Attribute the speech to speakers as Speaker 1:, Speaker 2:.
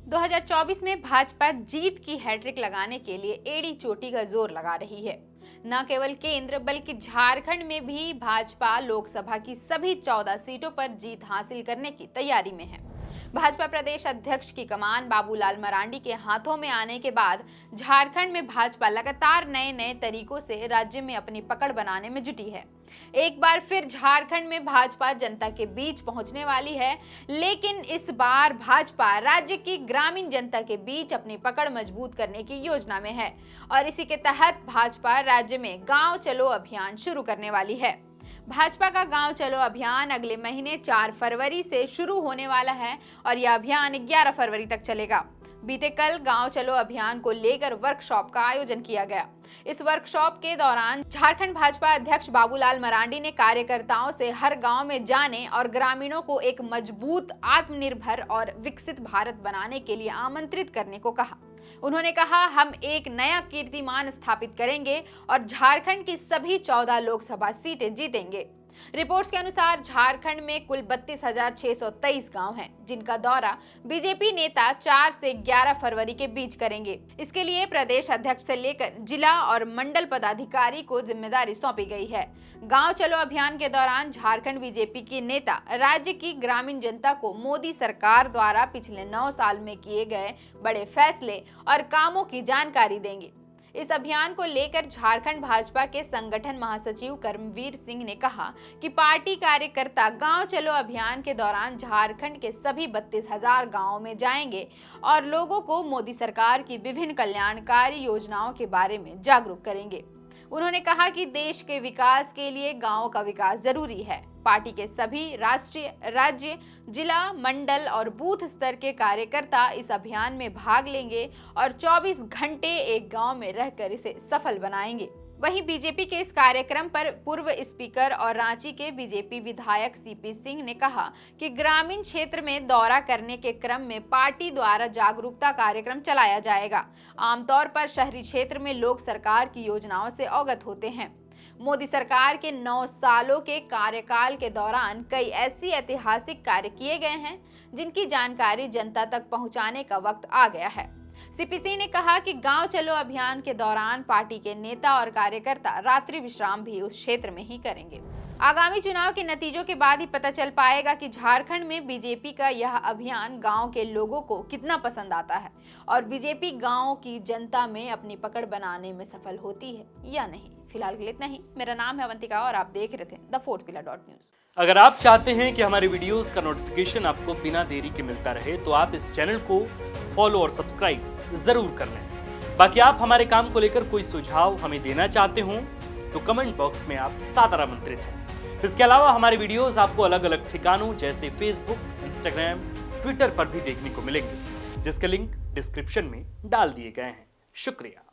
Speaker 1: 2024 में भाजपा जीत की हैट्रिक लगाने के लिए एड़ी चोटी का जोर लगा रही है। न केवल केंद्र बल्कि झारखंड में भी भाजपा लोकसभा की सभी 14 सीटों पर जीत हासिल करने की तैयारी में है। भाजपा प्रदेश अध्यक्ष की कमान बाबूलाल मरांडी के हाथों में आने के बाद झारखंड में भाजपा लगातार नए नए तरीकों से राज्य में अपनी पकड़ बनाने में जुटी है। एक बार फिर झारखंड में भाजपा जनता के बीच पहुंचने वाली है, लेकिन इस बार भाजपा राज्य की ग्रामीण जनता के बीच अपनी पकड़ मजबूत करने की योजना में है और इसी के तहत भाजपा राज्य में गांव चलो अभियान शुरू करने वाली है। भाजपा का गांव चलो अभियान अगले महीने 4 फरवरी से शुरू होने वाला है और यह अभियान 11 फरवरी तक चलेगा। बीते कल गांव चलो अभियान को लेकर वर्कशॉप का आयोजन किया गया। इस वर्कशॉप के दौरान झारखंड भाजपा अध्यक्ष बाबूलाल मरांडी ने कार्यकर्ताओं से हर गांव में जाने और ग्रामीणों को एक मजबूत, आत्मनिर्भर और विकसित भारत बनाने के लिए आमंत्रित करने को कहा। उन्होंने कहा, हम एक नया कीर्तिमान स्थापित करेंगे और झारखंड की सभी 14 लोकसभा सीटें जीतेंगे। रिपोर्ट्स के अनुसार झारखंड में कुल 32,623 गांव हैं, जिनका दौरा बीजेपी नेता 4 से 11 फरवरी के बीच करेंगे। इसके लिए प्रदेश अध्यक्ष से लेकर जिला और मंडल पदाधिकारी को जिम्मेदारी सौंपी गई है। गांव चलो अभियान के दौरान झारखंड बीजेपी के नेता राज्य की ग्रामीण जनता को मोदी सरकार द्वारा पिछले 9 साल में किए गए बड़े फैसले और कामों की जानकारी देंगे। इस अभियान को लेकर झारखंड भाजपा के संगठन महासचिव कर्मवीर सिंह ने कहा कि पार्टी कार्यकर्ता गांव चलो अभियान के दौरान झारखंड के सभी 32,000 गांवों में जाएंगे और लोगों को मोदी सरकार की विभिन्न कल्याणकारी योजनाओं के बारे में जागरूक करेंगे। उन्होंने कहा कि देश के विकास के लिए गांवों का विकास जरूरी है। पार्टी के सभी राष्ट्रीय, राज्य, जिला, मंडल और बूथ स्तर के कार्यकर्ता इस अभियान में भाग लेंगे और 24 घंटे एक गांव में रहकर इसे सफल बनाएंगे। वहीं बीजेपी के इस कार्यक्रम पर पूर्व स्पीकर और रांची के बीजेपी विधायक सीपी सिंह ने कहा कि ग्रामीण क्षेत्र में दौरा करने के क्रम में पार्टी द्वारा जागरूकता कार्यक्रम चलाया जाएगा। आमतौर पर शहरी क्षेत्र में लोग सरकार की योजनाओं से अवगत होते हैं। मोदी सरकार के 9 सालों के कार्यकाल के दौरान कई ऐसी ऐतिहासिक कार्य किए गए हैं जिनकी जानकारी जनता तक पहुंचाने का वक्त आ गया है। सीपीसी ने कहा कि गांव चलो अभियान के दौरान पार्टी के नेता और कार्यकर्ता रात्रि विश्राम भी उस क्षेत्र में ही करेंगे। आगामी चुनाव के नतीजों के बाद ही पता चल पाएगा कि झारखंड में बीजेपी का यह अभियान गांव के लोगों को कितना पसंद आता है और बीजेपी गांव की जनता में अपनी पकड़ बनाने में सफल होती है या नहीं। फिलहाल के लिए इतना ही। मेरा नाम है अवंतिका और आप देख रहे थे द फोर्थ पिलर .न्यूज।
Speaker 2: अगर आप चाहते हैं कि हमारे वीडियोस का नोटिफिकेशन आपको बिना देरी के मिलता रहे तो आप इस चैनल को फॉलो और सब्सक्राइब जरूर कर लें। बाकी आप हमारे काम को लेकर कोई सुझाव हमें देना चाहते हो तो कमेंट बॉक्स में आप सादर आमंत्रित हैं। इसके अलावा हमारे वीडियोस आपको अलग अलग ठिकानों जैसे फेसबुक, इंस्टाग्राम, ट्विटर पर भी देखने को मिलेंगे, जिसके लिंक डिस्क्रिप्शन में डाल दिए गए हैं। शुक्रिया।